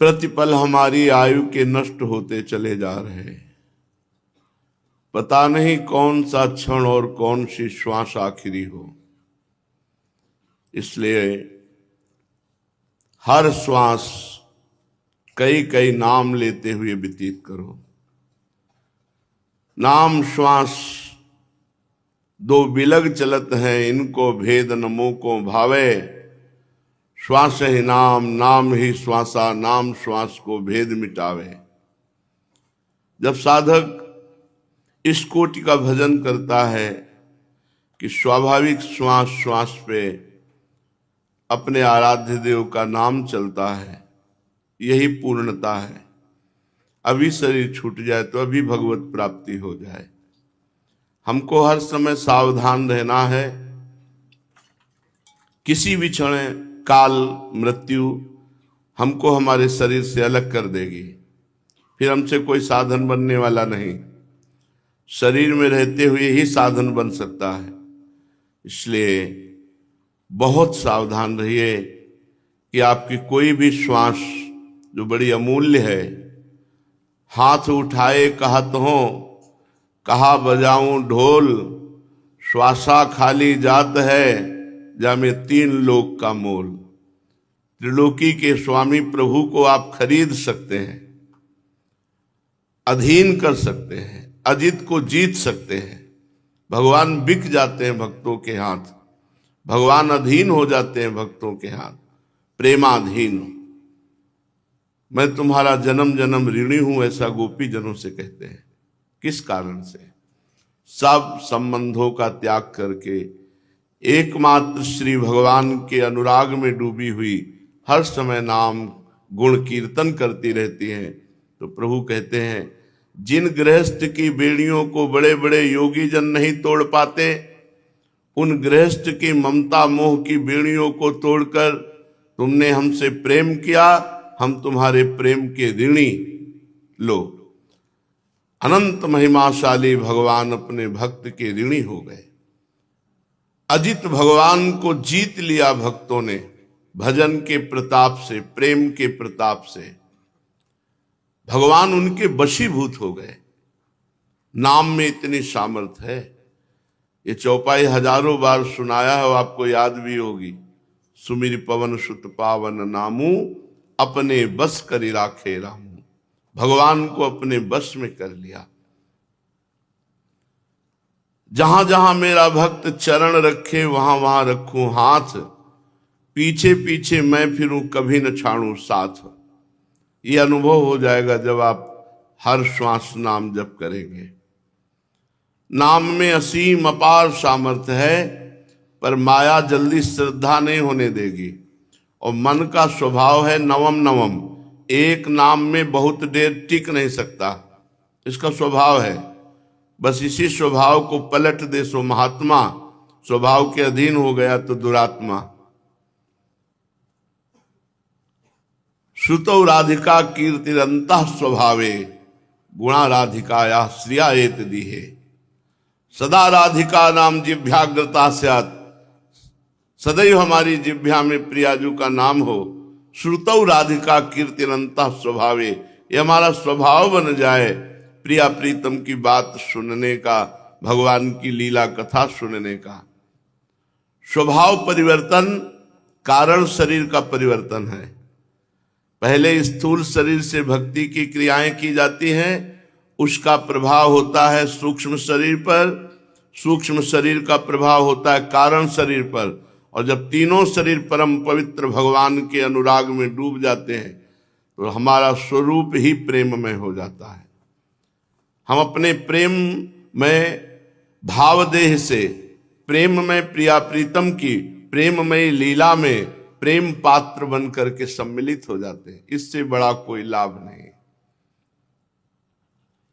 प्रतिपल हमारी आयु के नष्ट होते चले जा रहे हैं। पता नहीं कौन सा क्षण और कौन सी श्वास आखिरी हो। इसलिए हर श्वास कई कई नाम लेते हुए व्यतीत करो। नाम श्वास दो बिलग चलत हैं, इनको भेद नमो को भावे। श्वास ही नाम, नाम ही श्वासा, नाम श्वास को भेद मिटावे। जब साधक इस कोटि का भजन करता है कि स्वाभाविक श्वास श्वास पे अपने आराध्य देव का नाम चलता है, यही पूर्णता है। अभी शरीर छूट जाए तो अभी भगवत प्राप्ति हो जाए। हमको हर समय सावधान रहना है। किसी भी क्षण काल मृत्यु हमको हमारे शरीर से अलग कर देगी, फिर हमसे कोई साधन बनने वाला नहीं। शरीर में रहते हुए ही साधन बन सकता है। इसलिए बहुत सावधान रहिए कि आपकी कोई भी श्वास जो बड़ी अमूल्य है, हाथ उठाए कहत हो, कहा बजाऊं ढोल, श्वासा खाली जात है, जामे तीन लोक का मोल। त्रिलोकी के स्वामी प्रभु को आप खरीद सकते हैं, अधीन कर सकते हैं, अजित को जीत सकते हैं। भगवान बिक जाते हैं भक्तों के हाथ, भगवान अधीन हो जाते हैं भक्तों के हाथ। प्रेमाधीन। मैं तुम्हारा जन्म जन्म ऋणी हूं, ऐसा गोपी जनों से कहते हैं। किस कारण से? सब संबंधों का त्याग करके एकमात्र श्री भगवान के अनुराग में डूबी हुई हर समय नाम गुण कीर्तन करती रहती हैं। तो प्रभु कहते हैं, जिन गृहस्थ की बेड़ियों को बड़े बड़े योगी जन नहीं तोड़ पाते, उन गृहस्थ की ममता मोह की बेड़ियों को तोड़कर तुमने हमसे प्रेम किया, हम तुम्हारे प्रेम के ऋणी। लो, अनंत महिमाशाली भगवान अपने भक्त के ऋणी हो गए। अजित भगवान को जीत लिया भक्तों ने भजन के प्रताप से, प्रेम के प्रताप से। भगवान उनके वशीभूत हो गए। नाम में इतनी सामर्थ है। ये चौपाई हजारों बार सुनाया है, आपको याद भी होगी। सुमिर पवन सुत पावन नामू, अपने बस करि राखे रामू। भगवान को अपने बस में कर लिया। जहां जहां मेरा भक्त चरण रखे, वहां वहां रखूं हाथ। पीछे पीछे मैं फिरूं, कभी न छाड़ूं साथ। ये अनुभव हो जाएगा जब आप हर श्वास नाम जप करेंगे। नाम में असीम अपार सामर्थ्य है, पर माया जल्दी श्रद्धा नहीं होने देगी। और मन का स्वभाव है नवम नवम, एक नाम में बहुत देर टिक नहीं सकता। इसका स्वभाव है। बस इसी स्वभाव को पलट दे सो महात्मा, स्वभाव के अधीन हो गया तो दुरात्मा। श्रुतौ राधिका कीर्तिरंतः स्वभावे, गुणा राधिकाया श्रिया एत दीहे। सदा राधिका नाम जिभ्याग्रता स्यात्, सदैव हमारी जिभ्या में प्रियाजू का नाम हो। श्रुतौ राधिका कीर्तिरंतः स्वभावे, ये हमारा स्वभाव बन जाए प्रिया प्रीतम की बात सुनने का, भगवान की लीला कथा सुनने का। स्वभाव परिवर्तन कारण शरीर का परिवर्तन है। पहले स्थूल शरीर से भक्ति की क्रियाएं की जाती हैं, उसका प्रभाव होता है सूक्ष्म शरीर पर, सूक्ष्म शरीर का प्रभाव होता है कारण शरीर पर। और जब तीनों शरीर परम पवित्र भगवान के अनुराग में डूब जाते हैं, तो हमारा स्वरूप ही प्रेममय हो जाता है। हम अपने प्रेम में भावदेह से, प्रेम में प्रिया प्रीतम की प्रेममय लीला में प्रेम पात्र बन करके सम्मिलित हो जाते हैं। इससे बड़ा कोई लाभ नहीं।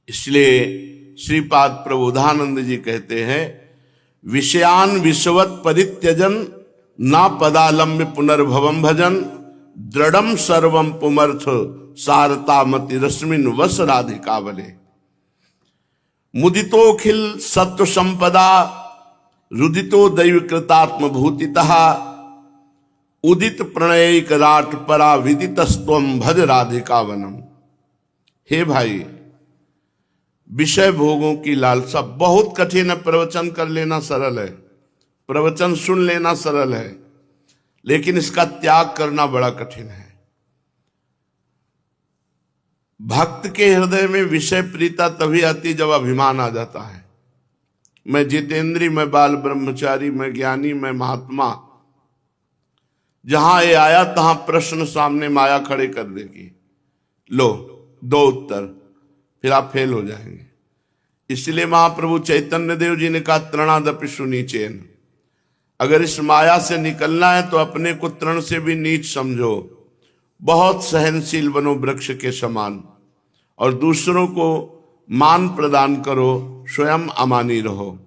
इसलिए श्रीपाद प्रबोधानंद जी कहते हैं, विषयान विषवत परित्यजन, ना पदालम्ब पुनर्भवम भजन, दृढ़म सर्वम पुमर्थ सारता मति रश्मिन वस राधिका बले। मुदितोखिल सत्व संपदा, रुदितो दैव कृतात्म भूतितः, उदित प्रणयिक राट परा विदितस्त्वम भज राधिका वनम। हे भाई, विषय भोगों की लालसा बहुत कठिन है। प्रवचन कर लेना सरल है, प्रवचन सुन लेना सरल है, लेकिन इसका त्याग करना बड़ा कठिन है। भक्त के हृदय में विषय प्रीता तभी आती जब अभिमान आ जाता है। मैं जितेंद्री, मैं बाल ब्रह्मचारी, मैं ज्ञानी, मैं महात्मा। जहां ये आया तहां प्रश्न सामने माया खड़े कर देगी। लो 2 उत्तर, फिर आप फेल हो जाएंगे। इसलिए महाप्रभु चैतन्य देव जी ने कहा तृणादपि सुनीचेन। अगर इस माया से निकलना है तो अपने को तृण से भी नीच समझो, बहुत सहनशील बनो वृक्ष के समान, और दूसरों को मान प्रदान करो, स्वयं अमानी रहो।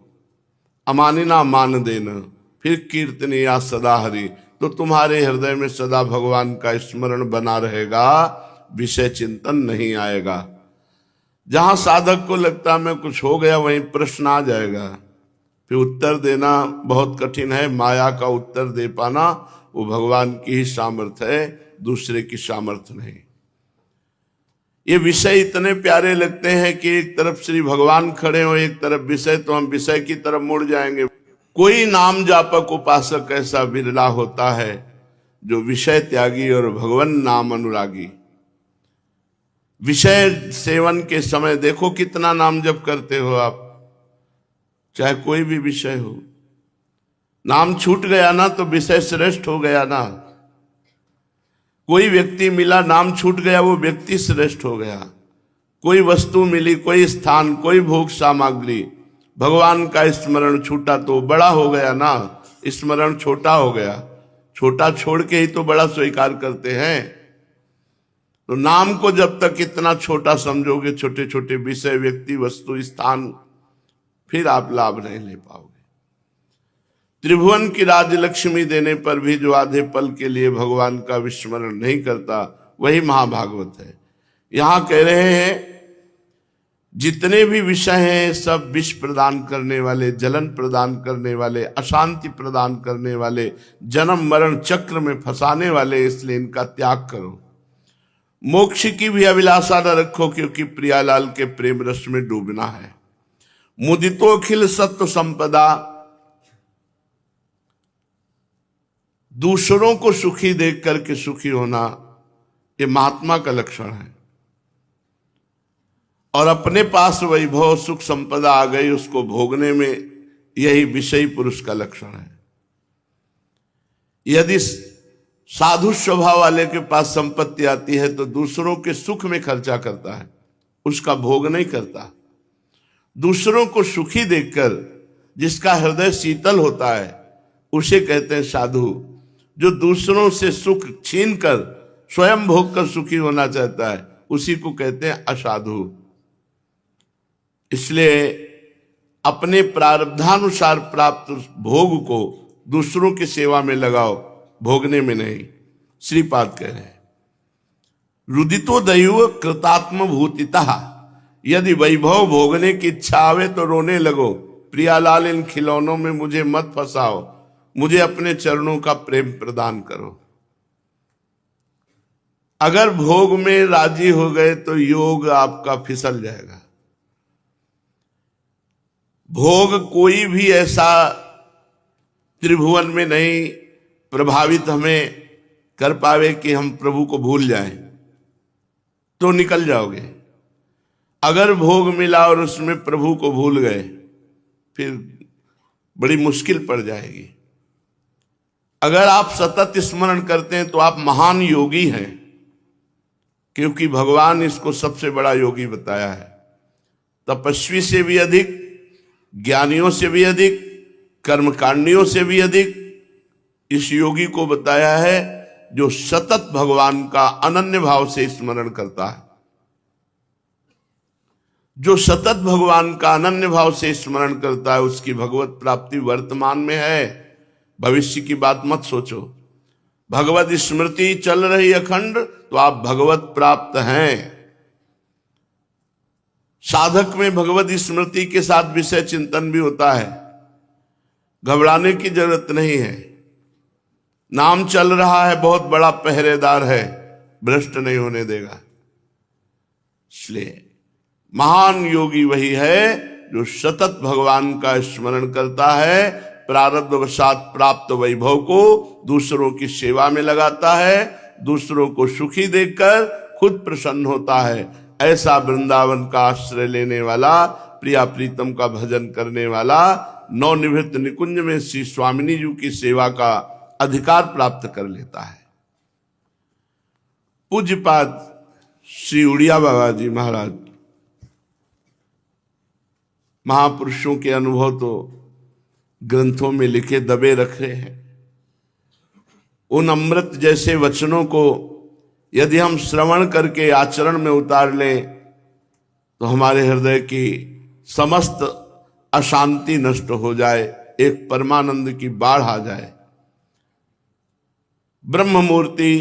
अमानी ना मान देना, फिर कीर्तनी या सदा हरि, तो तुम्हारे हृदय में सदा भगवान का स्मरण बना रहेगा, विषय चिंतन नहीं आएगा। जहां साधक को लगता मैं कुछ हो गया वहीं प्रश्न आ जाएगा, फिर उत्तर देना बहुत कठिन है। माया का उत्तर दे पाना वो भगवान की ही सामर्थ्य है, दूसरे की सामर्थ्य नहीं। ये विषय इतने प्यारे लगते हैं कि एक तरफ श्री भगवान खड़े हो, एक तरफ विषय, तो हम विषय की तरफ मुड़ जाएंगे। कोई नाम जापक उपासक ऐसा बिरला होता है जो विषय त्यागी और भगवान नाम अनुरागी। विषय सेवन के समय देखो कितना नाम जप करते हो आप, चाहे कोई भी विषय हो। नाम छूट गया ना तो विषय श्रेष्ठ हो गया ना। कोई व्यक्ति मिला, नाम छूट गया, वो व्यक्ति श्रेष्ठ हो गया। कोई वस्तु मिली, कोई स्थान, कोई भोग सामग्री, भगवान का स्मरण छूटा तो बड़ा हो गया ना, स्मरण छोटा हो गया। छोटा छोड़ के ही तो बड़ा स्वीकार करते हैं। तो नाम को जब तक इतना छोटा समझोगे, छोटे छोटे विषय, व्यक्ति, वस्तु, स्थान, फिर आप लाभ नहीं ले पाओगे। त्रिभुवन की राजलक्ष्मी देने पर भी जो आधे पल के लिए भगवान का विस्मरण नहीं करता, वही महाभागवत है। यहां कह रहे हैं जितने भी विषय हैं सब विष प्रदान करने वाले, जलन प्रदान करने वाले, अशांति प्रदान करने वाले, जन्म मरण चक्र में फंसाने वाले, इसलिए इनका त्याग करो। मोक्ष की भी अभिलाषा न रखो, क्योंकि प्रियालाल के प्रेम रस में डूबना है। मुदितो अखिल सत्व संपदा, दूसरों को सुखी देख करके सुखी होना ये महात्मा का लक्षण है। और अपने पास वैभव सुख संपदा आ गई, उसको भोगने में यही विषयी पुरुष का लक्षण है। यदि साधु स्वभाव वाले के पास संपत्ति आती है तो दूसरों के सुख में खर्चा करता है, उसका भोग नहीं करता। दूसरों को सुखी देखकर जिसका हृदय शीतल होता है उसे कहते हैं साधु। जो दूसरों से सुख छीनकर स्वयं भोग कर सुखी होना चाहता है उसी को कहते हैं असाधु। इसलिए अपने प्रारब्धानुसार प्राप्त भोग को दूसरों की सेवा में लगाओ, भोगने में नहीं। श्रीपाद कह रहे हैं रुदितो दैव कृतात्म भूतिता, यदि वैभव भोगने की इच्छा आवे तो रोने लगो, प्रियालाल इन खिलौनों में मुझे मत फंसाओ, मुझे अपने चरणों का प्रेम प्रदान करो। अगर भोग में राजी हो गए तो योग आपका फिसल जाएगा। भोग कोई भी ऐसा त्रिभुवन में नहीं प्रभावित हमें कर पावे कि हम प्रभु को भूल जाएं, तो निकल जाओगे। अगर भोग मिला और उसमें प्रभु को भूल गए फिर बड़ी मुश्किल पड़ जाएगी। अगर आप सतत स्मरण करते हैं तो आप महान योगी हैं, क्योंकि भगवान इसको सबसे बड़ा योगी बताया है। तपस्वी से भी अधिक, ज्ञानियों से भी अधिक, कर्मकांडियों से भी अधिक इस योगी को बताया है जो सतत भगवान का अनन्य भाव से स्मरण करता है। जो सतत भगवान का अनन्य भाव से स्मरण करता है उसकी भगवत प्राप्ति वर्तमान में है, भविष्य की बात मत सोचो। भगवत स्मृति चल रही अखंड तो आप भगवत प्राप्त हैं। साधक में भगवत स्मृति के साथ विषय चिंतन भी होता है, घबराने की जरूरत नहीं है। नाम चल रहा है, बहुत बड़ा पहरेदार है, भ्रष्ट नहीं होने देगा। इसलिए महान योगी वही है जो सतत भगवान का स्मरण करता है, प्रारब्धवशात प्राप्त वैभव को दूसरों की सेवा में लगाता है, दूसरों को सुखी देखकर खुद प्रसन्न होता है। ऐसा वृंदावन का आश्रय लेने वाला, प्रिया प्रीतम का भजन करने वाला नवनिवृत्त निकुंज में श्री स्वामिनी जी की सेवा का अधिकार प्राप्त कर लेता है। पूज्यपाद श्री उड़िया बाबा जी महाराज महापुरुषों के अनुभव तो ग्रंथों में लिखे दबे रखे हैं। उन अमृत जैसे वचनों को यदि हम श्रवण करके आचरण में उतार लें तो हमारे हृदय की समस्त अशांति नष्ट हो जाए, एक परमानंद की बाढ़ आ जाए। ब्रह्म मूर्ति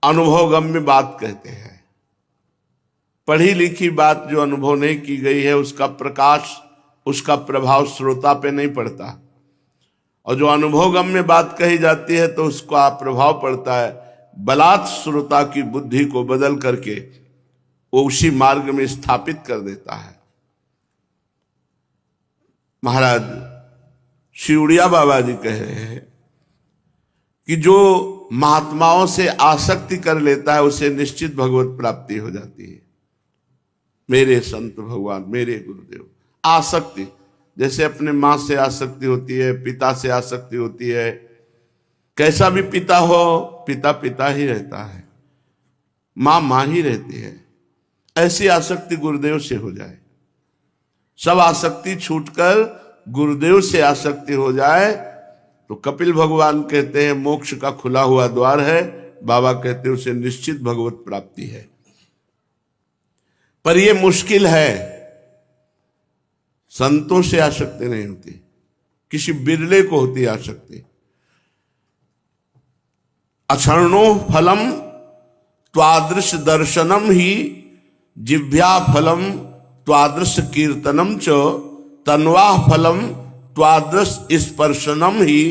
अनुभवगम्य बात कहते हैं। पढ़ी लिखी बात जो अनुभव नहीं की गई है, उसका प्रकाश, उसका प्रभाव श्रोता पे नहीं पड़ता, और जो अनुभवगम्य बात कही जाती है तो उसका प्रभाव पड़ता है। बलात् श्रोता की बुद्धि को बदल करके वो उसी मार्ग में स्थापित कर देता है। महाराज श्री उड़िया बाबा जी कह रहे हैं कि जो महात्माओं से आसक्ति कर लेता है उसे निश्चित भगवत प्राप्ति हो जाती है। मेरे संत भगवान, मेरे गुरुदेव, आसक्ति जैसे अपने माँ से आसक्ति होती है, पिता से आसक्ति होती है। कैसा भी पिता हो, पिता पिता ही रहता है, माँ माँ ही रहती है। ऐसी आसक्ति गुरुदेव से हो जाए, सब आसक्ति छूटकर गुरुदेव से आसक्ति हो जाए तो कपिल भगवान कहते हैं मोक्ष का खुला हुआ द्वार है। बाबा कहते हैं उसे निश्चित भगवत प्राप्ति है। पर यह मुश्किल है, संतों से आसक्ति नहीं होती, किसी बिरले को होती आसक्ति। अक्षर्णो फलम त्वादृश दर्शनम ही जिह्वा फलम त्वादृश कीर्तनम च तन्वा फलम त्वादृश स्पर्शनम ही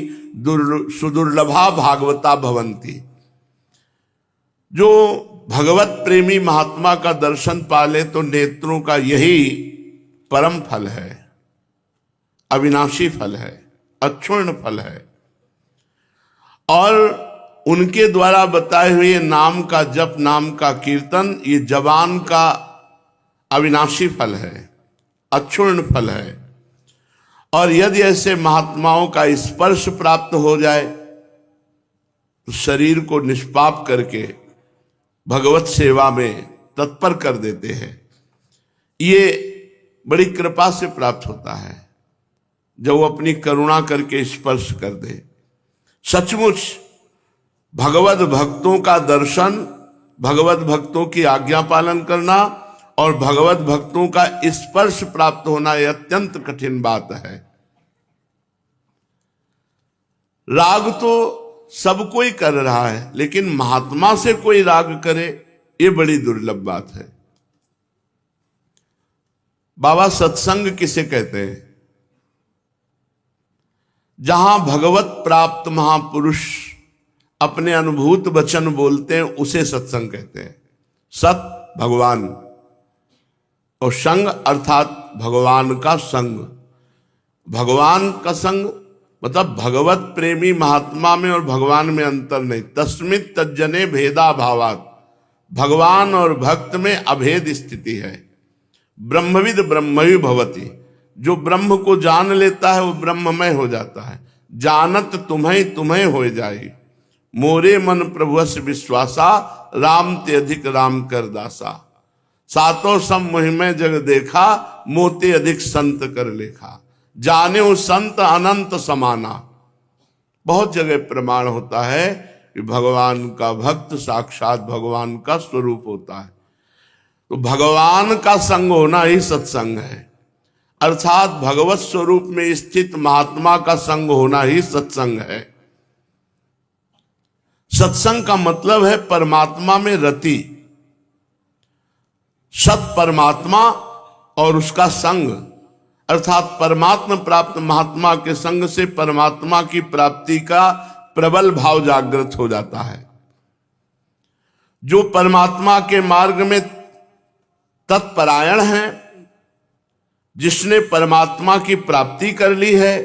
सुदुर्लभा भागवता भवंती। जो भगवत प्रेमी महात्मा का दर्शन पाले तो नेत्रों का यही परम फल है, अविनाशी फल है, अक्षुण्ण फल है। और उनके द्वारा बताए हुए नाम का जप, नाम का कीर्तन, ये जवान का अविनाशी फल है, अक्षुण्ण फल है। और यदि ऐसे महात्माओं का स्पर्श प्राप्त हो जाए तो शरीर को निष्पाप करके भगवत सेवा में तत्पर कर देते हैं। ये बड़ी कृपा से प्राप्त होता है जब वो अपनी करुणा करके स्पर्श कर दे। सचमुच भगवत भक्तों का दर्शन, भगवत भक्तों की आज्ञा पालन करना और भगवत भक्तों का स्पर्श प्राप्त होना यह अत्यंत कठिन बात है। राग तो सब कोई कर रहा है, लेकिन महात्मा से कोई राग करे ये बड़ी दुर्लभ बात है। बाबा सत्संग किसे कहते हैं? जहां भगवत प्राप्त महापुरुष अपने अनुभूत वचन बोलते हैं उसे सत्संग कहते हैं। सत भगवान और संग अर्थात भगवान का संग। भगवान का संग मतलब भगवत प्रेमी महात्मा में और भगवान में अंतर नहीं। तस्मित तज्जने भेदा भावात, भगवान और भक्त में अभेद स्थिति है। ब्रह्मविद ब्रह्मवि भवति, जो ब्रह्म को जान लेता है वो ब्रह्ममय हो जाता है। जानत तुम्हें तुम्हें हो जाए, मोरे मन प्रभुस विश्वासा, राम ते अधिक राम कर दासा। सातों सम महिमा जग देखा, मोते अधिक संत कर लेखा। जाने वो संत अनंत समाना। बहुत जगह प्रमाण होता है कि भगवान का भक्त साक्षात भगवान का स्वरूप होता है। तो भगवान का संग होना ही सत्संग है, अर्थात भगवत स्वरूप में स्थित महात्मा का संग होना ही सत्संग है। सत्संग का मतलब है परमात्मा में रति। सत परमात्मा और उसका संग, अर्थात परमात्मा प्राप्त महात्मा के संग से परमात्मा की प्राप्ति का प्रबल भाव जागृत हो जाता है। जो परमात्मा के मार्ग में तत्परायण है, जिसने परमात्मा की प्राप्ति कर ली है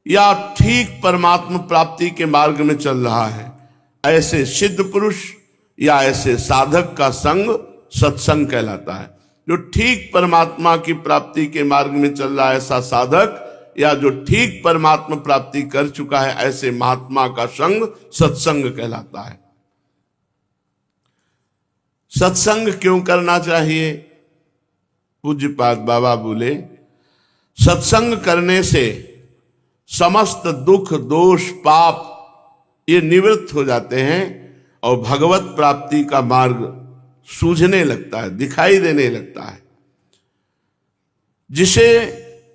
या ठीक परमात्मा प्राप्ति के मार्ग में चल रहा है, ऐसे सिद्ध पुरुष या ऐसे साधक का संग सत्संग कहलाता है। जो ठीक परमात्मा की प्राप्ति के मार्ग में चल रहा है ऐसा साधक, या जो ठीक परमात्मा प्राप्ति कर चुका है ऐसे महात्मा का संग सत्संग कहलाता है। सत्संग क्यों करना चाहिए? पूज्यपाद बाबा बोले, सत्संग करने से समस्त दुख दोष पाप ये निवृत्त हो जाते हैं और भगवत प्राप्ति का मार्ग सूझने लगता है, दिखाई देने लगता है। जिसे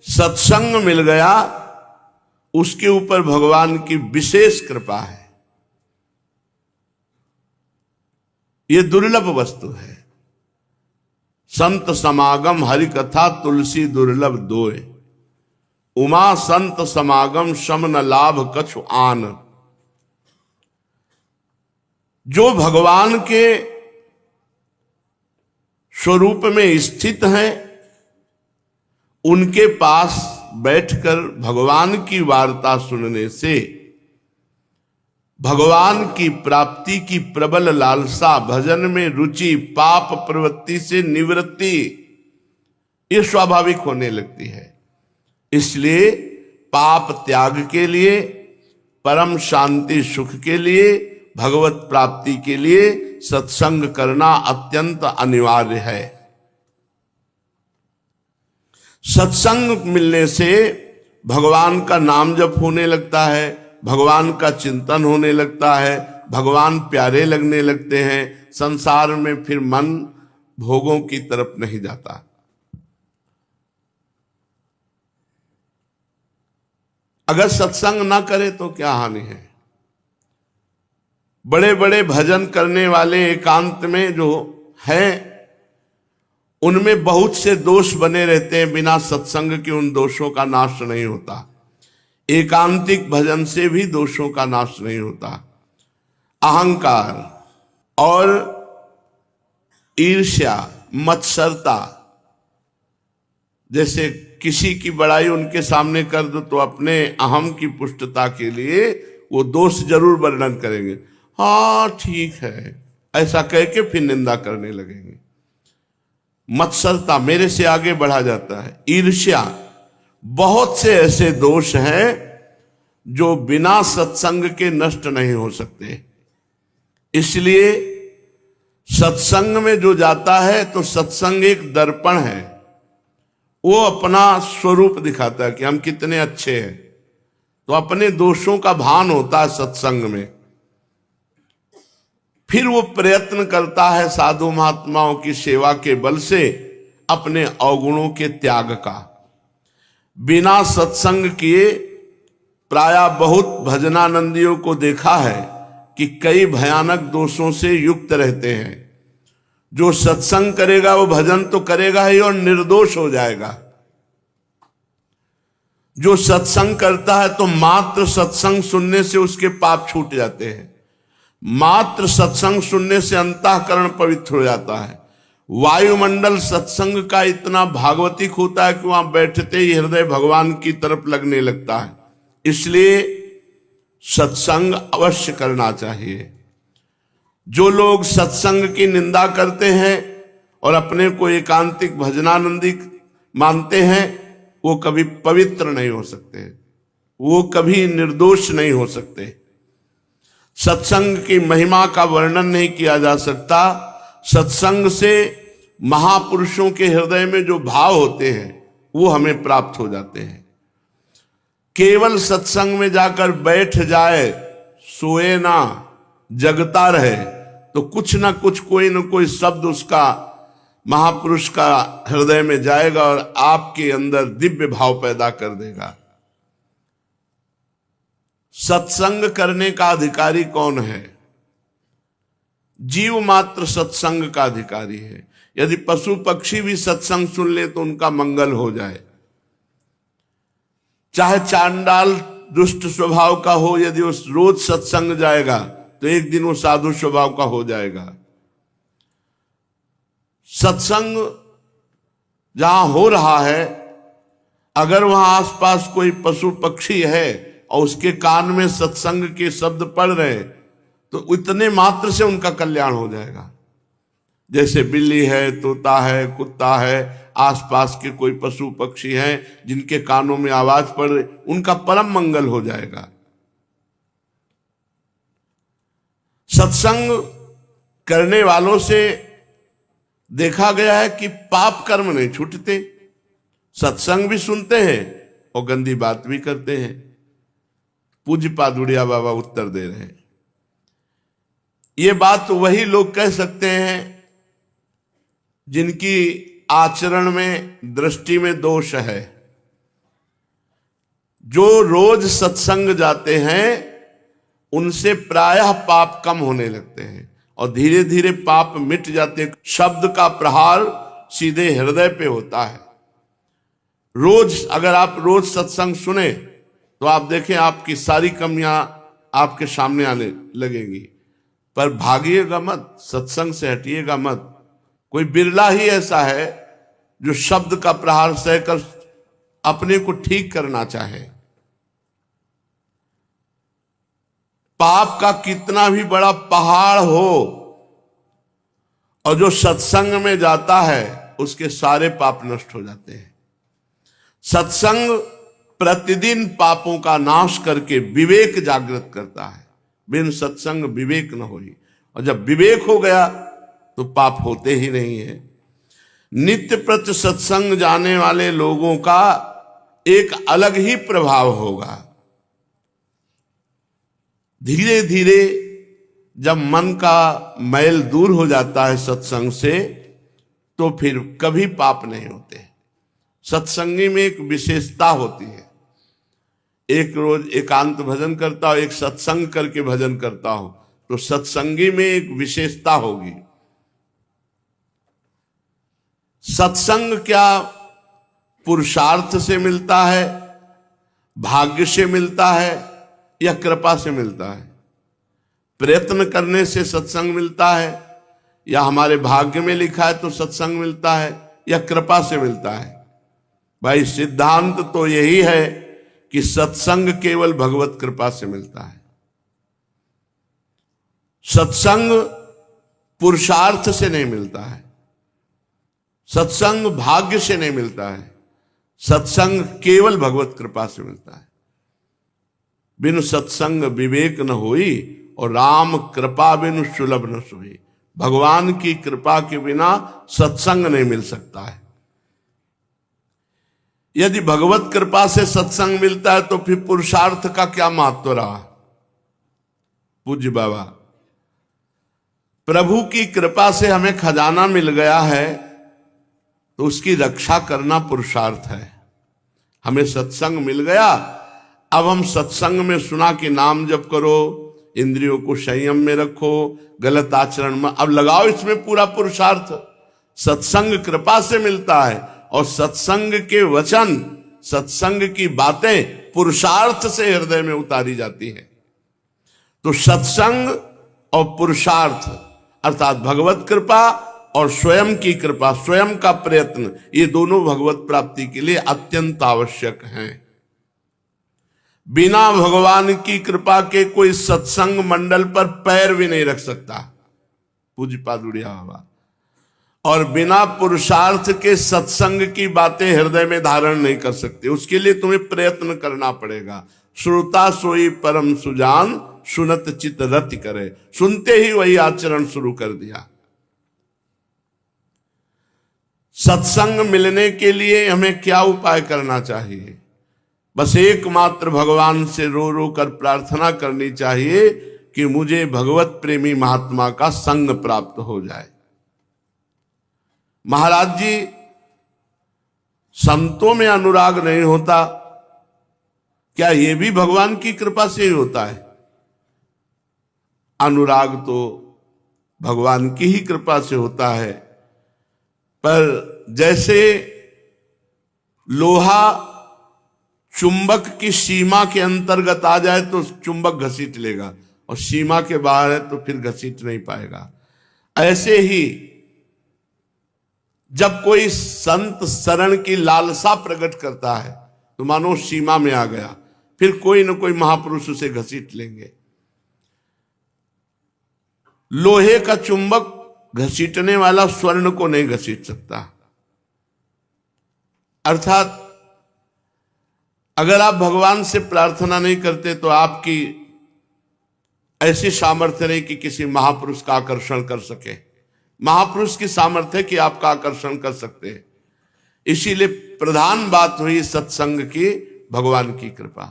सत्संग मिल गया उसके ऊपर भगवान की विशेष कृपा है। ये दुर्लभ वस्तु है। संत समागम हरि कथा तुलसी दुर्लभ दोय, उमा संत समागम शम न लाभ कछु आन। जो भगवान के स्वरूप में स्थित हैं, उनके पास बैठकर भगवान की वार्ता सुनने से भगवान की प्राप्ति की प्रबल लालसा, भजन में रुचि, पाप प्रवृत्ति से निवृत्ति ये स्वाभाविक होने लगती है। इसलिए पाप त्याग के लिए, परम शांति सुख के लिए, भगवत प्राप्ति के लिए सत्संग करना अत्यंत अनिवार्य है। सत्संग मिलने से भगवान का नाम जप होने लगता है, भगवान का चिंतन होने लगता है, भगवान प्यारे लगने लगते हैं। संसार में फिर मन भोगों की तरफ नहीं जाता। अगर सत्संग ना करे तो क्या हानि है? बड़े बड़े भजन करने वाले एकांत में जो हैं, उनमें बहुत से दोष बने रहते हैं। बिना सत्संग के उन दोषों का नाश नहीं होता। एकांतिक भजन से भी दोषों का नाश नहीं होता। अहंकार और ईर्ष्या, मत्सरता, जैसे किसी की बड़ाई उनके सामने कर दो तो अपने अहम की पुष्टता के लिए वो दोष जरूर वर्णन करेंगे। हाँ ठीक है, ऐसा कह के फिर निंदा करने लगेंगे। मत्सरता, मेरे से आगे बढ़ा जाता है। ईर्ष्या, बहुत से ऐसे दोष हैं जो बिना सत्संग के नष्ट नहीं हो सकते। इसलिए सत्संग में जो जाता है तो सत्संग एक दर्पण है। वो अपना स्वरूप दिखाता है कि हम कितने अच्छे हैं, तो अपने दोषों का भान होता है सत्संग में। फिर वो प्रयत्न करता है साधु महात्माओं की सेवा के बल से अपने अवगुणों के त्याग का। बिना सत्संग किए प्रायः बहुत भजनानंदियों को देखा है कि कई भयानक दोषों से युक्त रहते हैं। जो सत्संग करेगा वो भजन तो करेगा ही और निर्दोष हो जाएगा। जो सत्संग करता है तो मात्र सत्संग सुनने से उसके पाप छूट जाते हैं। मात्र सत्संग सुनने से अंतःकरण पवित्र हो जाता है। वायुमंडल सत्संग का इतना भागवतिक होता है कि वहां बैठते ही हृदय भगवान की तरफ लगने लगता है। इसलिए सत्संग अवश्य करना चाहिए। जो लोग सत्संग की निंदा करते हैं और अपने को एकांतिक भजनानंदी मानते हैं, वो कभी पवित्र नहीं हो सकते, वो कभी निर्दोष नहीं हो सकते। सत्संग की महिमा का वर्णन नहीं किया जा सकता। सत्संग से महापुरुषों के हृदय में जो भाव होते हैं वो हमें प्राप्त हो जाते हैं। केवल सत्संग में जाकर बैठ जाए, सोए ना, जगता रहे, तो कुछ ना कुछ, कोई ना कोई शब्द उसका, महापुरुष का हृदय में जाएगा और आपके अंदर दिव्य भाव पैदा कर देगा। सत्संग करने का अधिकारी कौन है? जीव मात्र सत्संग का अधिकारी है। यदि पशु पक्षी भी सत्संग सुन ले तो उनका मंगल हो जाए। चाहे चांडाल दुष्ट स्वभाव का हो, यदि वो रोज सत्संग जाएगा तो एक दिन वो साधु स्वभाव का हो जाएगा। सत्संग जहां हो रहा है, अगर वहां आसपास कोई पशु पक्षी है और उसके कान में सत्संग के शब्द पड़ रहे, तो इतने मात्र से उनका कल्याण हो जाएगा। जैसे बिल्ली है, तोता है, कुत्ता है, आसपास के कोई पशु पक्षी हैं जिनके कानों में आवाज पड़ रही, उनका परम मंगल हो जाएगा। सत्संग करने वालों से देखा गया है कि पाप कर्म नहीं छूटते, सत्संग भी सुनते हैं और गंदी बात भी करते हैं। पूज्य पादुड़िया बाबा उत्तर दे रहे हैं। ये बात वही लोग कह सकते हैं जिनकी आचरण में, दृष्टि में दोष है। जो रोज सत्संग जाते हैं उनसे प्रायः पाप कम होने लगते हैं और धीरे धीरे पाप मिट जाते हैं। शब्द का प्रहार सीधे हृदय पे होता है। रोज अगर आप रोज सत्संग सुने तो आप देखें आपकी सारी कमियां आपके सामने आने लगेंगी। पर भागिएगा मत, सत्संग से हटिएगा मत। कोई बिरला ही ऐसा है जो शब्द का प्रहार सहकर अपने को ठीक करना चाहे। पाप का कितना भी बड़ा पहाड़ हो और जो सत्संग में जाता है उसके सारे पाप नष्ट हो जाते हैं। सत्संग प्रतिदिन पापों का नाश करके विवेक जागृत करता है। बिन सत्संग विवेक न होई, और जब विवेक हो गया तो पाप होते ही नहीं है। नित्य प्रति सत्संग जाने वाले लोगों का एक अलग ही प्रभाव होगा। धीरे धीरे जब मन का मैल दूर हो जाता है सत्संग से, तो फिर कभी पाप नहीं होते। सत्संगी में एक विशेषता होती है। एक रोज एकांत भजन करता हो, एक सत्संग करके भजन करता हो, तो सत्संगी में एक विशेषता होगी। सत्संग क्या पुरुषार्थ से मिलता है, भाग्य से मिलता है या कृपा से मिलता है? प्रयत्न करने से सत्संग मिलता है, या हमारे भाग्य में लिखा है तो सत्संग मिलता है, या कृपा से मिलता है? भाई सिद्धांत तो यही है कि सत्संग केवल भगवत कृपा से मिलता है। सत्संग पुरुषार्थ से नहीं मिलता है, सत्संग भाग्य से नहीं मिलता है, सत्संग केवल भगवत कृपा से मिलता है। बिनु सत्संग विवेक न होई और राम कृपा बिनु सुलभ न सोई। भगवान की कृपा के बिना सत्संग नहीं मिल सकता है। यदि भगवत कृपा से सत्संग मिलता है तो फिर पुरुषार्थ का क्या महत्व रहा? पूज्य बाबा, प्रभु की कृपा से हमें खजाना मिल गया है तो उसकी रक्षा करना पुरुषार्थ है। हमें सत्संग मिल गया, अब हम सत्संग में सुना कि नाम जप करो, इंद्रियों को संयम में रखो, गलत आचरण में, अब लगाओ इसमें पूरा पुरुषार्थ। सत्संग कृपा से मिलता है और सत्संग के वचन, सत्संग की बातें पुरुषार्थ से हृदय में उतारी जाती है। तो सत्संग और पुरुषार्थ अर्थात भगवत कृपा और स्वयं की कृपा, स्वयं का प्रयत्न, ये दोनों भगवत प्राप्ति के लिए अत्यंत आवश्यक हैं। बिना भगवान की कृपा के कोई सत्संग मंडल पर पैर भी नहीं रख सकता, पूज्य पादुड़िया बाबा। और बिना पुरुषार्थ के सत्संग की बातें हृदय में धारण नहीं कर सकते। उसके लिए तुम्हें प्रयत्न करना पड़ेगा। श्रोता सोई परम सुजान, सुनत चित रति करे। सुनते ही वही आचरण शुरू कर दिया। सत्संग मिलने के लिए हमें क्या उपाय करना चाहिए? बस एकमात्र भगवान से रो रो कर प्रार्थना करनी चाहिए कि मुझे भगवत प्रेमी महात्मा का संग प्राप्त हो जाए। महाराज जी, संतों में अनुराग नहीं होता, क्या यह भी भगवान की कृपा से ही होता है? अनुराग तो भगवान की ही कृपा से होता है। पर जैसे लोहा चुंबक की सीमा के अंतर्गत आ जाए तो चुंबक घसीट लेगा, और सीमा के बाहर है तो फिर घसीट नहीं पाएगा। ऐसे ही जब कोई संत शरण की लालसा प्रकट करता है तो मानो सीमा में आ गया, फिर कोई न कोई महापुरुष उसे घसीट लेंगे। लोहे का चुंबक घसीटने वाला स्वर्ण को नहीं घसीट सकता। अर्थात अगर आप भगवान से प्रार्थना नहीं करते तो आपकी ऐसी सामर्थ्य नहीं कि किसी महापुरुष का आकर्षण कर सके। महापुरुष की सामर्थ्य है कि आपका आकर्षण कर सकते हैं। इसीलिए प्रधान बात हुई सत्संग की, भगवान की कृपा।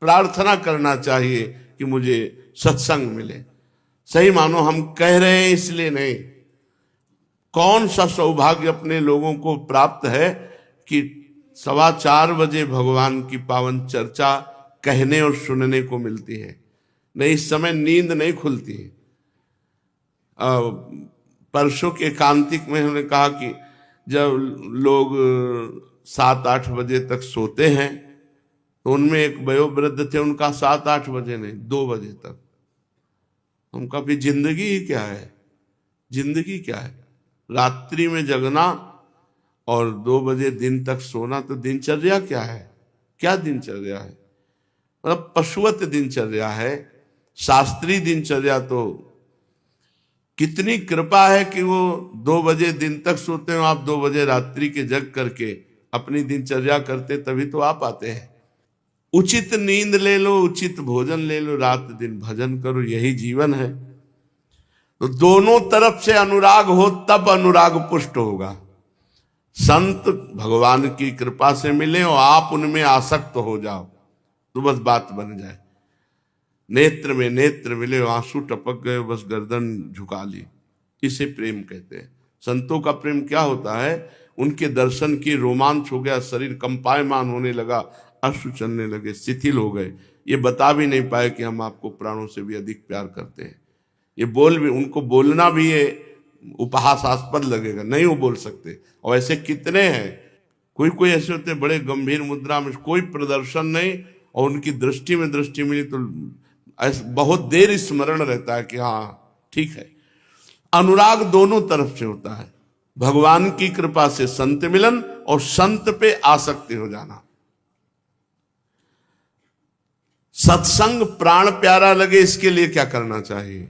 प्रार्थना करना चाहिए कि मुझे सत्संग मिले। सही मानो हम कह रहे हैं इसलिए नहीं, कौन सा सौभाग्य अपने लोगों को प्राप्त है कि 4:15 बजे भगवान की पावन चर्चा कहने और सुनने को मिलती है। नहीं, इस समय नींद नहीं खुलती है। परसों के एकांतिक में हमने कहा कि जब लोग 7-8 बजे तक सोते हैं तो उनमें एक वयोवृद्ध थे, उनका 7-8 बजे नहीं 2 बजे तक। उनका भी जिंदगी ही क्या है? जिंदगी क्या है? रात्रि में जगना और 2 बजे दिन तक सोना, तो दिनचर्या क्या है? क्या दिनचर्या है? मतलब पशुवत दिनचर्या है। शास्त्रीय दिनचर्या तो कितनी कृपा है कि वो 2 बजे दिन तक सोते हो, आप 2 बजे रात्रि के जग करके अपनी दिनचर्या करते, तभी तो आप आते हैं। उचित नींद ले लो, उचित भोजन ले लो, रात दिन भजन करो, यही जीवन है। तो दोनों तरफ से अनुराग हो तब अनुराग पुष्ट होगा। संत भगवान की कृपा से मिले और आप उनमें आसक्त हो जाओ तो बस बात बन जाए। नेत्र में नेत्र मिले, आंसू टपक गए, बस गर्दन झुका ली, इसे प्रेम कहते हैं। संतों का प्रेम क्या होता है? उनके दर्शन की रोमांच हो गया, शरीर कंपायमान होने लगा, अश्रु चलने लगे, शिथिल हो गए। ये बता भी नहीं पाए कि हम आपको प्राणों से भी अधिक प्यार करते हैं। ये बोल भी, उनको बोलना भी ये उपहासास्पद लगेगा, नहीं वो बोल सकते। और ऐसे कितने हैं, कोई कोई ऐसे होते हैं बड़े गंभीर मुद्रा में, कोई प्रदर्शन नहीं, और उनकी दृष्टि में दृष्टि मिली तो बहुत देर स्मरण रहता है कि हाँ ठीक है। अनुराग दोनों तरफ से होता है, भगवान की कृपा से संत मिलन और संत पे आसक्ति हो जाना। सत्संग प्राण प्यारा लगे, इसके लिए क्या करना चाहिए?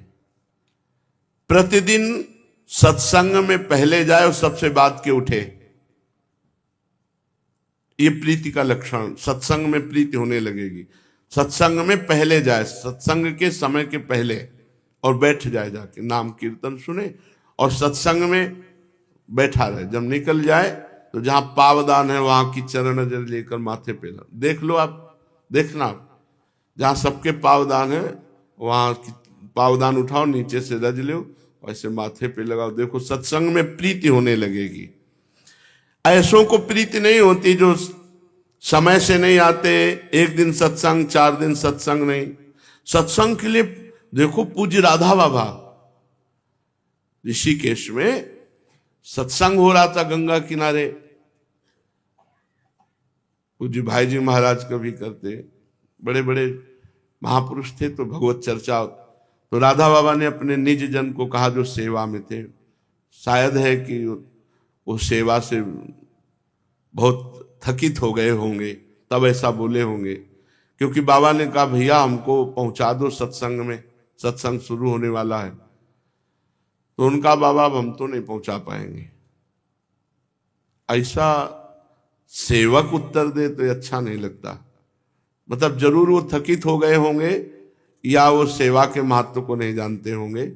प्रतिदिन सत्संग में पहले जाए और सबसे बात के उठे। ये प्रीति का लक्षण, सत्संग में प्रीति होने लगेगी। सत्संग में पहले जाए, सत्संग के समय के पहले, और बैठ जाए, जाके नाम कीर्तन सुने और सत्संग में बैठा रहे। जब निकल जाए तो जहां पावदान है वहां की चरण नजर लेकर माथे पे देख लो। आप देखना, आप जहां सबके पावदान है वहां पावदान उठाओ, नीचे से रज लो, ऐसे माथे पे लगाओ। देखो सत्संग में प्रीति होने लगेगी। ऐसों को प्रीति नहीं होती जो समय से नहीं आते, 1 दिन सत्संग, 4 दिन सत्संग नहीं। सत्संग के लिए देखो पूज्य राधा बाबा ऋषिकेश में सत्संग हो रहा था गंगा किनारे। पूज्य भाई जी महाराज कभी करते, बड़े बड़े महापुरुष थे, तो भगवत चर्चा। तो राधा बाबा ने अपने निज जन को कहा जो सेवा में थे, शायद है कि वो सेवा से बहुत थकित हो गए होंगे, तब ऐसा बोले होंगे। क्योंकि बाबा ने कहा भैया हमको पहुंचा दो सत्संग में, सत्संग शुरू होने वाला है। तो उनका बाबा हम तो नहीं पहुंचा पाएंगे। ऐसा सेवक उत्तर दे तो अच्छा नहीं लगता। मतलब जरूर वो थकित हो गए होंगे या वो सेवा के महत्व को नहीं जानते होंगे।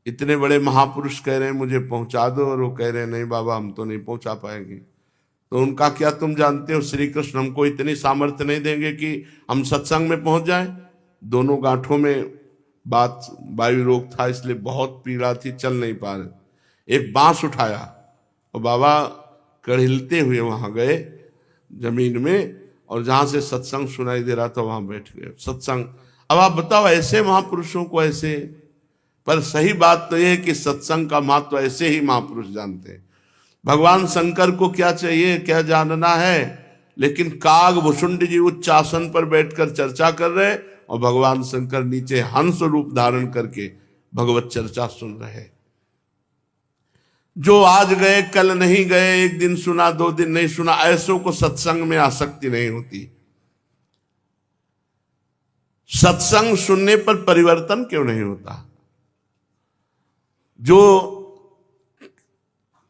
इतने बड़े महापुरुष कह रहे हैं मुझे पहुंचा दो, और वो कह रहे हैं नहीं बाबा हम तो नहीं पहुंचा पाएंगे। तो उनका क्या तुम जानते हो, श्री कृष्ण हमको इतनी सामर्थ्य नहीं देंगे कि हम सत्संग में पहुंच जाएं। दोनों गांठों में बात, वायु रोग था, इसलिए बहुत पीड़ा थी, चल नहीं पा रहे। एक बांस उठाया और बाबा कड़िलते हुए वहां गए जमीन में, और जहां से सत्संग सुनाई दे रहा था वहां बैठ गए सत्संग। अब आप बताओ ऐसे महापुरुषों को ऐसे, पर सही बात तो यह है कि सत्संग का महत्व ऐसे ही महापुरुष जानते हैं। भगवान शंकर को क्या चाहिए, क्या जानना है? लेकिन काग भुसुंड जी उच्च आसन पर बैठकर चर्चा कर रहे और भगवान शंकर नीचे हंस रूप धारण करके भगवत चर्चा सुन रहे। जो आज गए कल नहीं गए, एक दिन सुना 2 दिन नहीं सुना, ऐसों को सत्संग में आसक्ति नहीं होती। सत्संग सुनने पर परिवर्तन क्यों नहीं होता? जो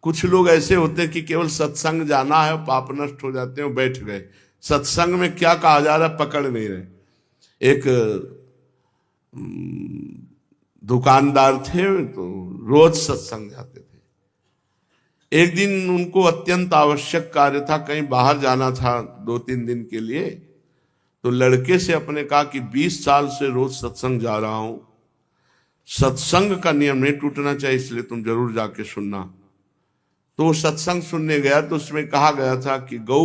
कुछ लोग ऐसे होते हैं कि केवल सत्संग जाना है, पाप नष्ट हो जाते हैं, बैठ गए। सत्संग में क्या कहा जा रहा है पकड़ नहीं रहे। एक दुकानदार थे तो रोज सत्संग जाते थे। एक दिन उनको अत्यंत आवश्यक कार्य था, कहीं बाहर जाना था 2-3 दिन के लिए। तो लड़के से अपने कहा कि 20 साल से रोज सत्संग जा रहा हूं, सत्संग का नियम नहीं टूटना चाहिए, इसलिए तुम जरूर जाके सुनना। तो वो सत्संग सुनने गया तो उसमें कहा गया था कि गौ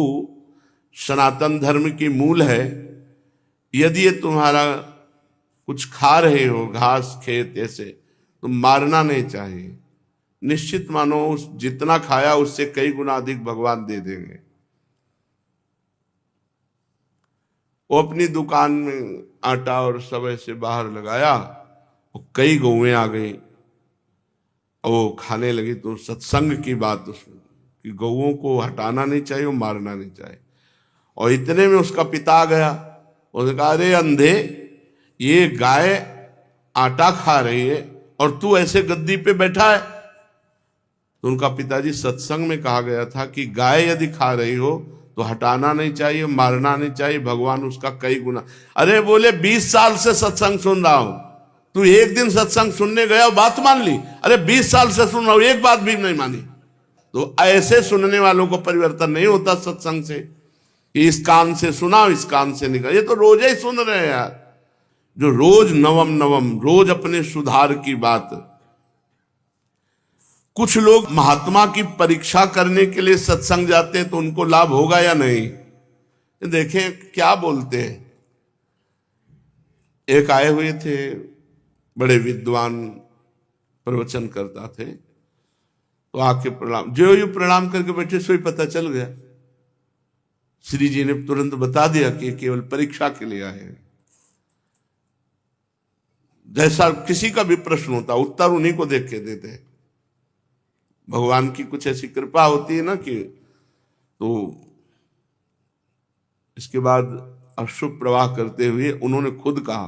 सनातन धर्म की मूल है। यदि ये तुम्हारा कुछ खा रहे हो, घास खेत ऐसे, तो मारना नहीं चाहिए। निश्चित मानो उस जितना खाया उससे कई गुना अधिक भगवान दे देंगे। वो अपनी दुकान में आटा और सब ऐसे बाहर लगाया, कई गौएं आ गई और वो खाने लगी। तो सत्संग की बात कि गौओं को हटाना नहीं चाहिए, मारना नहीं चाहिए। और इतने में उसका पिता आ गया। उसने कहा, अरे अंधे, ये गाय आटा खा रही है और तू ऐसे गद्दी पे बैठा है। तो उनका पिताजी, सत्संग में कहा गया था कि गाय यदि खा रही हो तो हटाना नहीं चाहिए, मारना नहीं चाहिए, भगवान उसका कई गुना। अरे बोले 20 साल से सत्संग सुन रहा हूं, तू एक दिन सत्संग सुनने गया बात मान ली? अरे 20 साल से सुन रहा हूं, एक बात भी नहीं मानी। तो ऐसे सुनने वालों को परिवर्तन नहीं होता सत्संग से, कि इस कान से सुना इस कान से निकल। ये तो रोज ही सुन रहे हैं यार, जो रोज नवम नवम, रोज अपने सुधार की बात। कुछ लोग महात्मा की परीक्षा करने के लिए सत्संग जाते हैं, तो उनको लाभ होगा या नहीं? देखें क्या बोलते हैं। एक आए हुए थे, बड़े विद्वान प्रवचन करता थे, तो आके प्रणाम, जो यू प्रणाम करके बैठे सो ही पता चल गया। श्री जी ने तुरंत बता दिया कि केवल परीक्षा के लिए आए हैं। जैसा किसी का भी प्रश्न होता उत्तर उन्हीं को देख के देते हैं। भगवान की कुछ ऐसी कृपा होती है ना कि। तो इसके बाद अशुभ प्रवाह करते हुए उन्होंने खुद कहा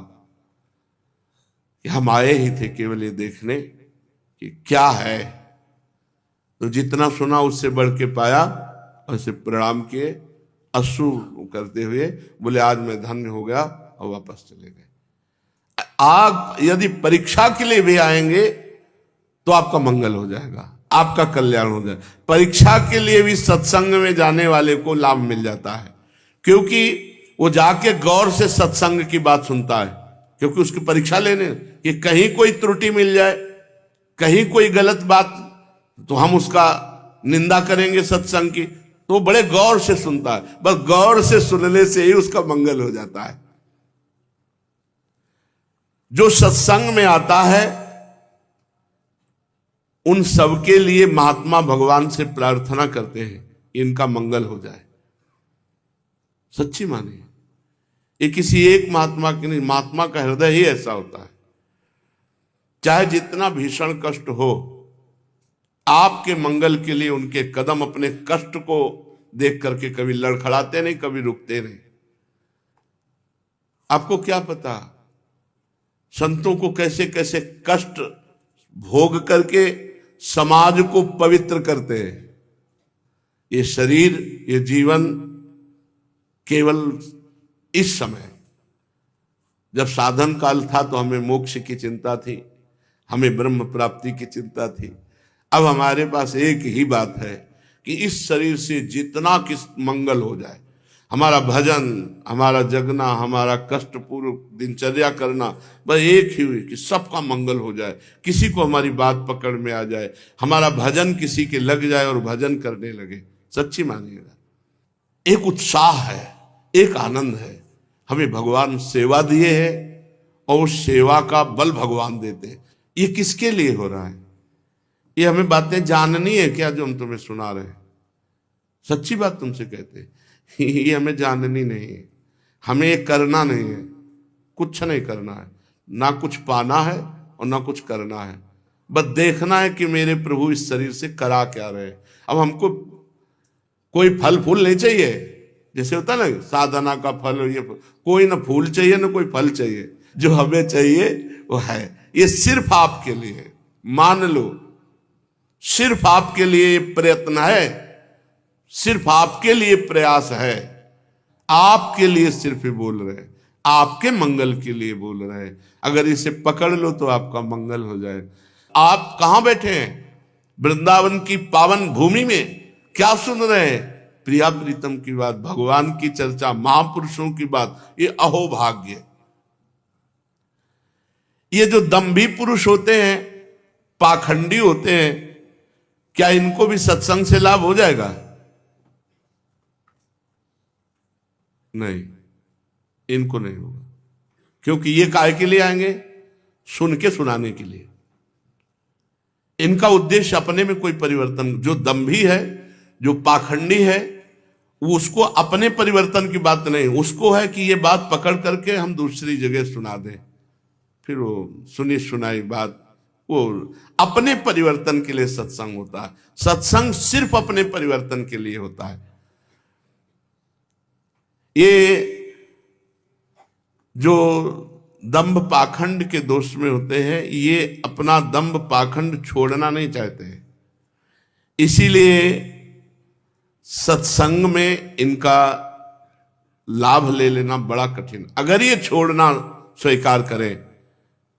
कि हम आए ही थे केवल ये देखने कि क्या है। तो जितना सुना उससे बढ़ के पाया, और इसे प्रणाम किए, अश्रु करते हुए बोले आज मैं धन्य हो गया, और वापस चले गए। आप यदि परीक्षा के लिए भी आएंगे तो आपका मंगल हो जाएगा, आपका कल्याण हो जाएगा। परीक्षा के लिए भी सत्संग में जाने वाले को लाभ मिल जाता है, क्योंकि वो जाके गौर से सत्संग की बात सुनता है, क्योंकि उसकी परीक्षा लेने कि कहीं कोई त्रुटि मिल जाए, कहीं कोई गलत बात, तो हम उसका निंदा करेंगे सत्संग की। तो बड़े गौर से सुनता है, बस गौर से सुनने से ही उसका मंगल हो जाता है। जो सत्संग में आता है उन सबके लिए महात्मा भगवान से प्रार्थना करते हैं इनका मंगल हो जाए। सच्ची मानिए, ये किसी एक महात्मा की नहीं, महात्मा का हृदय ही ऐसा होता है। चाहे जितना भीषण कष्ट हो, आपके मंगल के लिए उनके कदम अपने कष्ट को देख करके कभी लड़खड़ाते नहीं, कभी रुकते नहीं। आपको क्या पता संतों को कैसे कैसे कष्ट भोग करके समाज को पवित्र करते हैं। ये शरीर, ये जीवन केवल इस समय, जब साधन काल था तो हमें मोक्ष की चिंता थी, हमें ब्रह्म प्राप्ति की चिंता थी। अब हमारे पास एक ही बात है कि इस शरीर से जितना किस मंगल हो जाए, हमारा भजन, हमारा जगना, हमारा कष्टपूर्ण दिनचर्या करना, बस एक ही हुई कि सबका मंगल हो जाए, किसी को हमारी बात पकड़ में आ जाए, हमारा भजन किसी के लग जाए और भजन करने लगे। सच्ची मानिएगा, एक उत्साह है, एक आनंद है। हमें भगवान सेवा दिए है और उस सेवा का बल भगवान देते हैं। ये किसके लिए हो रहा है? ये हमें बातें जाननी है क्या जो हम तुम्हें सुना रहे हैं? सच्ची बात तुमसे कहते हैं, ये हमें जाननी नहीं है, हमें ये करना नहीं है, कुछ नहीं करना है, ना कुछ पाना है और ना कुछ करना है, बस देखना है कि मेरे प्रभु इस शरीर से करा क्या रहे। अब हमको कोई फल फूल नहीं चाहिए, जैसे होता है ना साधना का फल, ये कोई ना फूल चाहिए ना कोई फल चाहिए, जो हमें चाहिए वो है। ये सिर्फ आपके लिए, मान लो सिर्फ आपके लिए प्रयत्न है, सिर्फ आपके लिए प्रयास है, आपके लिए सिर्फ बोल रहे हैं, आपके मंगल के लिए बोल रहे हैं। अगर इसे पकड़ लो तो आपका मंगल हो जाए। आप कहां बैठे हैं? वृंदावन की पावन भूमि में। क्या सुन रहे हैं? प्रिया प्रीतम की बात, भगवान की चर्चा, महापुरुषों की बात। ये अहोभाग्य। ये जो दंभी पुरुष होते हैं, पाखंडी होते हैं, क्या इनको भी सत्संग से लाभ हो जाएगा? नहीं, इनको नहीं होगा। क्योंकि ये काहे के लिए आएंगे? सुन के सुनाने के लिए। इनका उद्देश्य अपने में कोई परिवर्तन, जो दंभी है, जो पाखंडी है, उसको अपने परिवर्तन की बात नहीं, उसको है कि ये बात पकड़ करके हम दूसरी जगह सुना दें, फिर वो सुनी सुनाई बात, वो अपने परिवर्तन के लिए सत्संग होता है। सत्संग सिर्फ अपने परिवर्तन के लिए होता है। ये जो दंभ पाखंड के दोष में होते हैं, ये अपना दंभ पाखंड छोड़ना नहीं चाहते हैं, इसीलिए सत्संग में इनका लाभ ले लेना बड़ा कठिन। अगर ये छोड़ना स्वीकार करें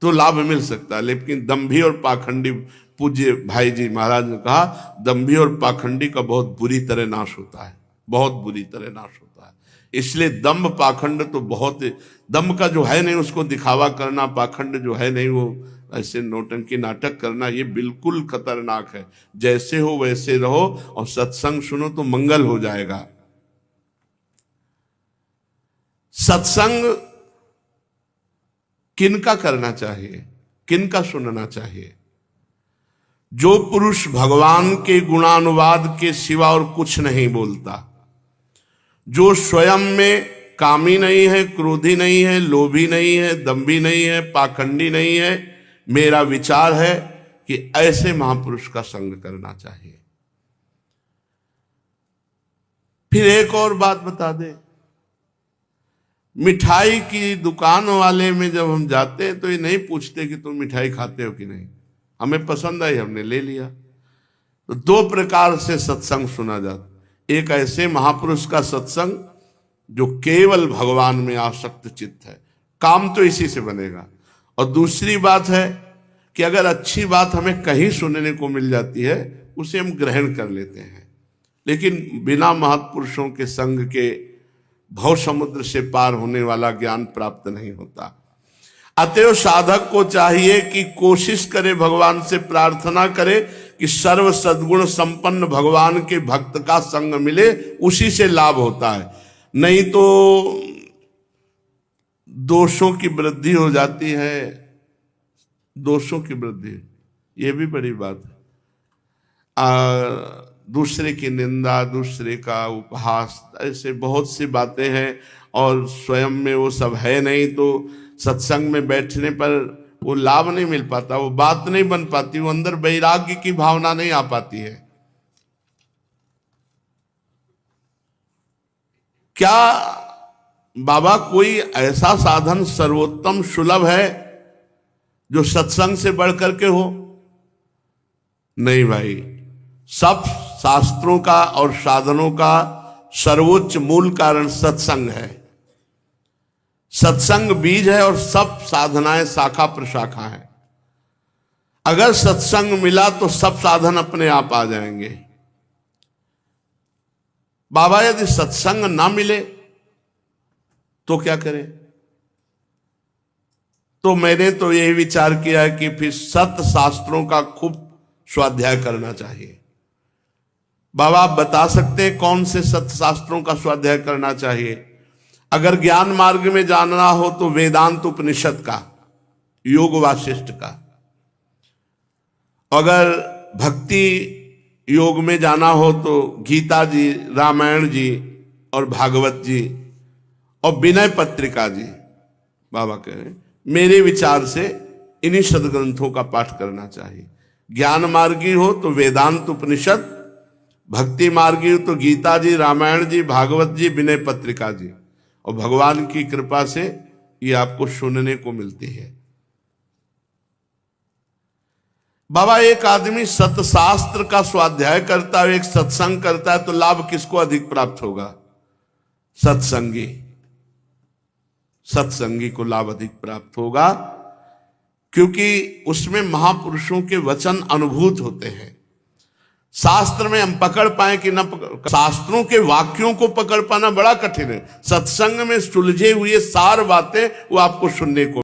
तो लाभ मिल सकता है, लेकिन दंभी और पाखंडी, पूज्य भाई जी महाराज ने कहा, दंभी और पाखंडी का बहुत बुरी तरह नाश होता है, बहुत बुरी तरह नाश होता है। इसलिए दंभ पाखंड तो बहुत, दंभ का जो है नहीं उसको दिखावा करना, पाखंड जो है नहीं वो ऐसे नौटंकी नाटक करना, ये बिल्कुल खतरनाक है। जैसे हो वैसे रहो और सत्संग सुनो तो मंगल हो जाएगा। सत्संग किनका करना चाहिए, किनका सुनना चाहिए? जो पुरुष भगवान के गुणानुवाद के सिवा और कुछ नहीं बोलता, जो स्वयं में कामी नहीं है, क्रोधी नहीं है, लोभी नहीं है, दंभी नहीं है, पाखंडी नहीं है, मेरा विचार है कि ऐसे महापुरुष का संग करना चाहिए। फिर एक और बात बता दे, मिठाई की दुकान वाले में जब हम जाते हैं तो ये नहीं पूछते कि तुम मिठाई खाते हो कि नहीं, हमें पसंद आई हमने ले लिया। तो दो प्रकार से सत्संग सुना जाता, एक ऐसे महापुरुष का सत्संग जो केवल भगवान में आसक्त चित्त है, काम तो इसी से बनेगा। और दूसरी बात है कि अगर अच्छी बात हमें कहीं सुनने को मिल जाती है उसे हम ग्रहण कर लेते हैं, लेकिन बिना महापुरुषों के संग के भव समुद्र से पार होने वाला ज्ञान प्राप्त नहीं होता। अतएव साधक को चाहिए कि कोशिश करे, भगवान से प्रार्थना करे कि सर्व सद्गुण संपन्न भगवान के भक्त का संग मिले, उसी से लाभ होता है। नहीं तो दोषों की वृद्धि हो जाती है, दोषों की वृद्धि, ये भी बड़ी बात है। दूसरे की निंदा, दूसरे का उपहास, ऐसे बहुत सी बातें हैं, और स्वयं में वो सब है नहीं, तो सत्संग में बैठने पर वो लाभ नहीं मिल पाता, वो बात नहीं बन पाती, वो अंदर वैराग्य की भावना नहीं आ पाती है। क्या बाबा कोई ऐसा साधन सर्वोत्तम सुलभ है जो सत्संग से बढ़कर के हो? नहीं भाई, सब शास्त्रों का और साधनों का सर्वोच्च मूल कारण सत्संग है। सत्संग बीज है और सब साधनाएं शाखा प्रशाखा है। अगर सत्संग मिला तो सब साधन अपने आप आ जाएंगे। बाबा यदि सत्संग ना मिले तो क्या करें? तो मैंने तो यही विचार किया कि फिर सत्य शास्त्रों का खूब स्वाध्याय करना चाहिए। बाबा आप बता सकते हैं कौन से सत्य शास्त्रों का स्वाध्याय करना चाहिए? अगर ज्ञान मार्ग में जानना हो तो वेदांत उपनिषद का, योग वासिष्ठ का। अगर भक्ति योग में जाना हो तो गीता जी, रामायण जी, और भागवत जी और विनय पत्रिका जी, बाबा कह रहे हैं मेरे विचार से इन्हीं सदग्रंथों का पाठ करना चाहिए। ज्ञान मार्गी हो तो वेदांत उपनिषद, भक्ति मार्गी हो तो गीता जी, रामायण जी, भागवत जी, विनय पत्रिका जी, और भगवान की कृपा से ये आपको सुनने को मिलती है। बाबा एक आदमी सतशास्त्र का स्वाध्याय करता है, एक सत्संग करता है, तो लाभ किसको अधिक प्राप्त होगा? सत्संगी, सत्संगी को लाभ अधिक प्राप्त होगा, क्योंकि उसमें महापुरुषों के वचन अनुभूत होते हैं। शास्त्र में हम पकड़ पाए कि न पकड़, शास्त्रों के वाक्यों को पकड़ पाना बड़ा कठिन है। सत्संग में सुलझे हुए सार बातें वो आपको सुनने को